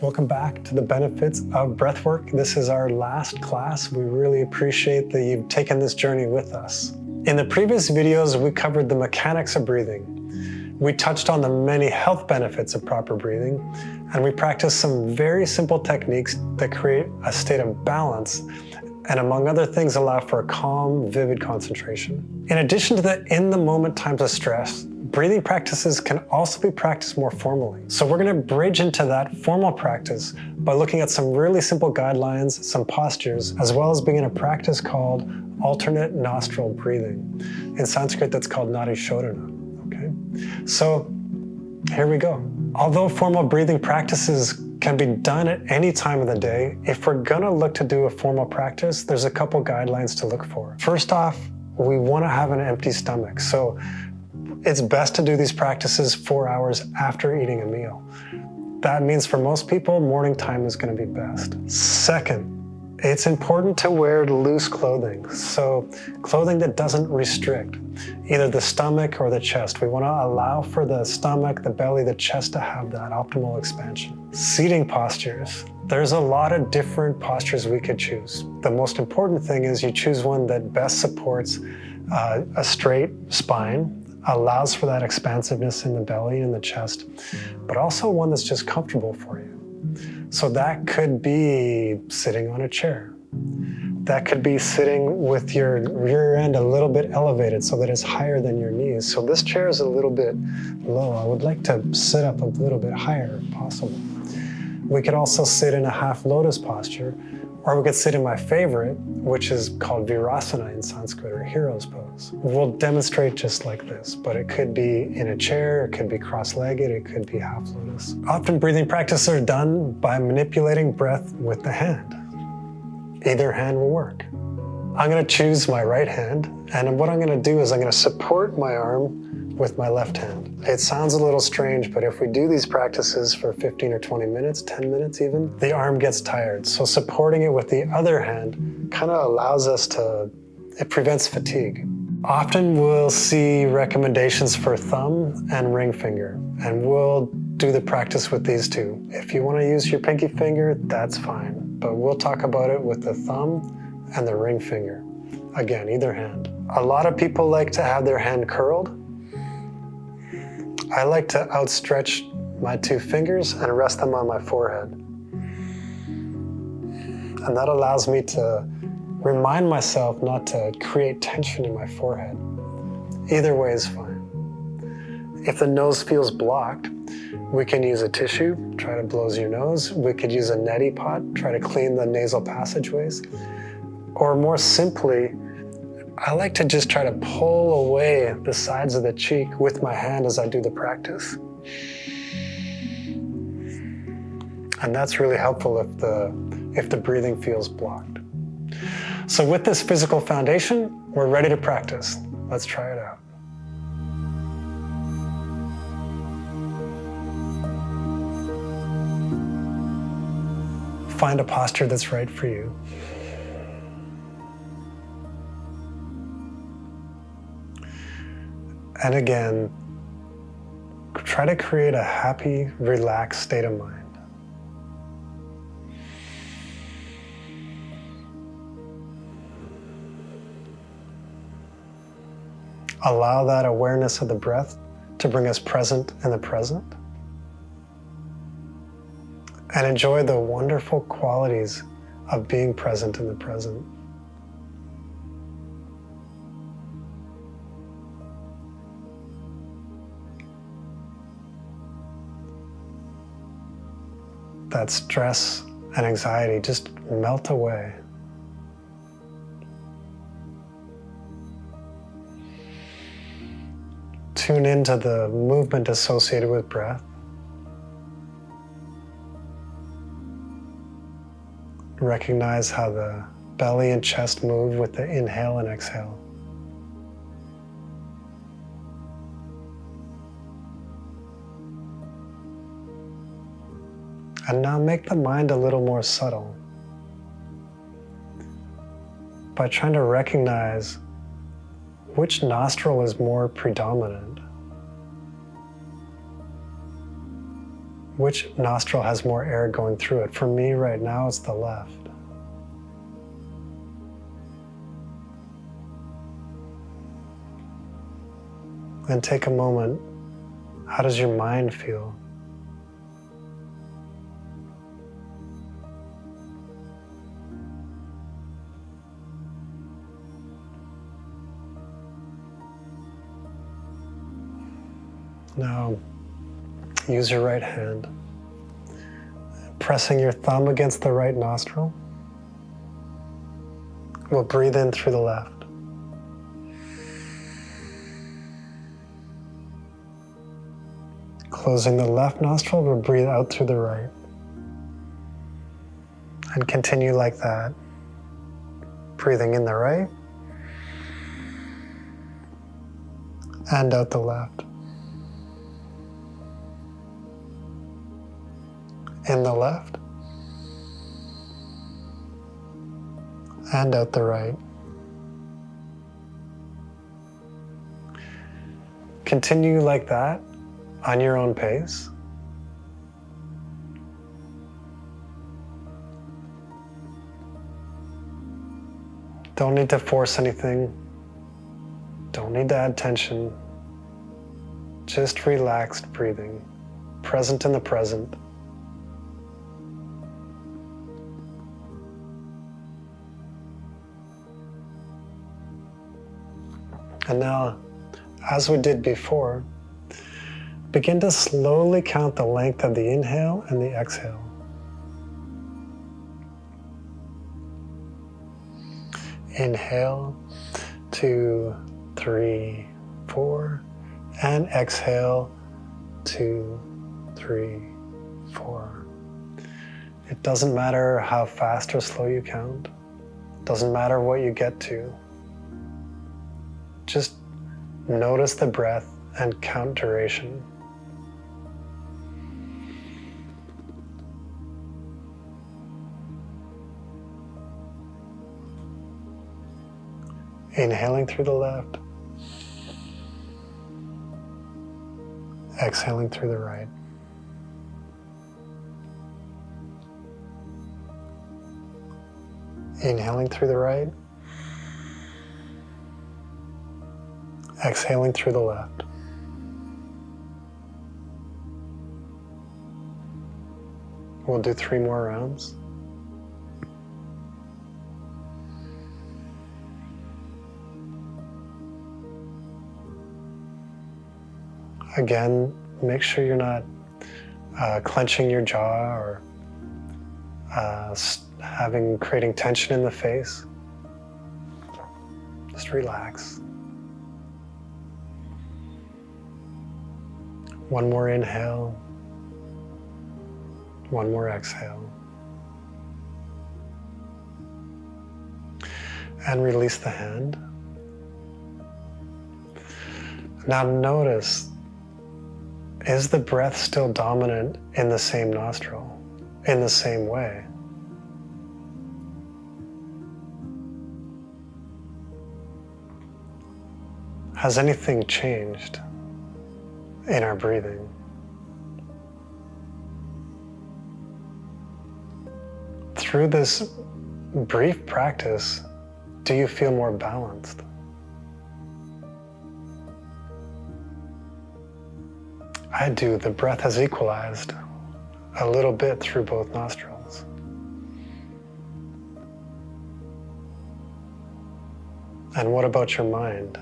Welcome back to the benefits of breathwork. This is our last class. We really appreciate that you've taken this journey with us. In the previous videos, we covered the mechanics of breathing. We touched on the many health benefits of proper breathing, and we practiced some very simple techniques that create a state of balance and, among other things, allow for a calm, vivid concentration. In addition to the in-the-moment times of stress, breathing practices can also be practiced more formally. So we're going to bridge into that formal practice by looking at some really simple guidelines, some postures, as well as begin a practice called alternate nostril breathing. In Sanskrit, that's called Nadi Shodhana. Okay? So here we go. Although formal breathing practices can be done at any time of the day, if we're going to look to do a formal practice, there's a couple guidelines to look for. First off, we want to have an empty stomach. So it's best to do these practices 4 hours after eating a meal. That means for most people, morning time is going to be best. Second, it's important to wear loose clothing. So clothing that doesn't restrict either the stomach or the chest. We want to allow for the stomach, the belly, the chest to have that optimal expansion. Seating postures. There's a lot of different postures we could choose. The most important thing is you choose one that best supports a straight spine, allows for that expansiveness in the belly and the chest, but also one that's just comfortable for you. So that could be sitting on a chair. That could be sitting with your rear end a little bit elevated so that it's higher than your knees. So this chair is a little bit low. I would like to sit up a little bit higher if possible. We could also sit in a half lotus posture, or we could sit in my favorite, which is called Virasana in Sanskrit, or hero's pose. We'll demonstrate just like this, but it could be in a chair, it could be cross-legged, it could be half lotus. Often breathing practices are done by manipulating breath with the hand. Either hand will work. I'm gonna choose my right hand, and what I'm gonna do is I'm gonna support my arm with my left hand. It sounds a little strange, but if we do these practices for 15 or 20 minutes, 10 minutes even, the arm gets tired. So supporting it with the other hand kind of allows us it prevents fatigue. Often we'll see recommendations for thumb and ring finger, and we'll do the practice with these two. If you want to use your pinky finger, that's fine, but we'll talk about it with the thumb and the ring finger. Again, either hand. A lot of people like to have their hand curled. I like to outstretch my two fingers and rest them on my forehead. And that allows me to remind myself not to create tension in my forehead. Either way is fine. If the nose feels blocked, we can use a tissue, try to blow your nose. We could use a neti pot, try to clean the nasal passageways. Or more simply, I like to just try to pull away the sides of the cheek with my hand as I do the practice. And that's really helpful if the breathing feels blocked. So with this physical foundation, we're ready to practice. Let's try it out. Find a posture that's right for you. And again, try to create a happy, relaxed state of mind. Allow that awareness of the breath to bring us present in the present. And enjoy the wonderful qualities of being present in the present. That stress and anxiety just melt away. Tune into the movement associated with breath. Recognize how the belly and chest move with the inhale and exhale. And now make the mind a little more subtle by trying to recognize which nostril is more predominant. Which nostril has more air going through it? For me right now, it's the left. And take a moment. How does your mind feel? Now, use your right hand, pressing your thumb against the right nostril. We'll breathe in through the left. Closing the left nostril, we'll breathe out through the right. And continue like that. Breathing in the right and out the left. In the left and out the right. Continue like that on your own pace. Don't need to force anything. Don't need to add tension. Just relaxed breathing, present in the present. And now, as we did before, begin to slowly count the length of the inhale and the exhale. Inhale, 2, 3, 4, and exhale, 2, 3, 4. It doesn't matter how fast or slow you count. It doesn't matter what you get to. Just notice the breath and count duration. Inhaling through the left. Exhaling through the right. Inhaling through the right. Exhaling through the left. We'll do 3 more rounds. Again, make sure you're not clenching your jaw or creating tension in the face. Just relax. One more inhale, one more exhale. And release the hand. Now notice, is the breath still dominant in the same nostril, in the same way? Has anything changed in our breathing? Through this brief practice, do you feel more balanced? I do. The breath has equalized a little bit through both nostrils. And what about your mind?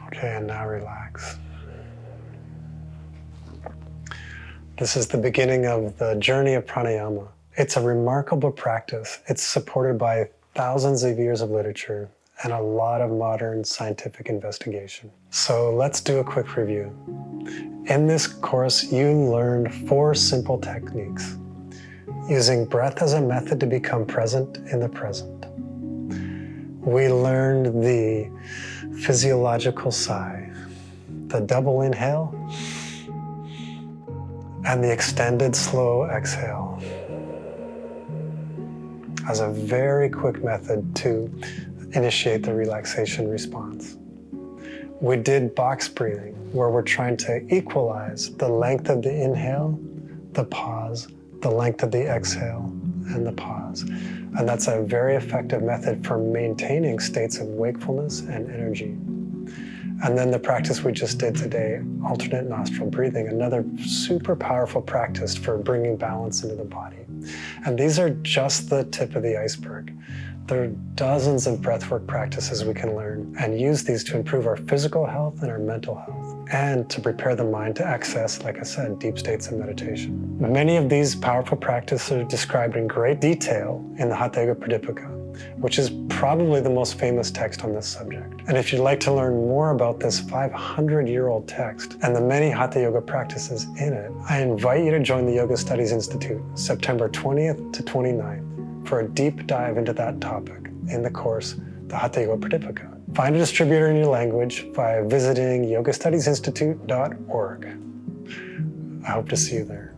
Okay, and now relax. This is the beginning of the journey of pranayama. It's a remarkable practice. It's supported by thousands of years of literature and a lot of modern scientific investigation. So let's do a quick review. In this course, you learned 4 simple techniques, using breath as a method to become present in the present. We learned the physiological sigh, the double inhale, and the extended slow exhale as a very quick method to initiate the relaxation response. We did box breathing, where we're trying to equalize the length of the inhale, the pause, the length of the exhale, and the pause. And that's a very effective method for maintaining states of wakefulness and energy. And then the practice we just did today, alternate nostril breathing, another super powerful practice for bringing balance into the body. And these are just the tip of the iceberg. There are dozens of breathwork practices we can learn and use these to improve our physical health and our mental health, and to prepare the mind to access, like I said, deep states of meditation. Many of these powerful practices are described in great detail in the Hatha Yoga Pradipika, which is probably the most famous text on this subject. And if you'd like to learn more about this 500-year-old text and the many Hatha Yoga practices in it, I invite you to join the Yoga Studies Institute September 20th to 29th for a deep dive into that topic in the course, the Hatha Yoga Pradipika. Find a distributor in your language by visiting yogastudiesinstitute.org. I hope to see you there.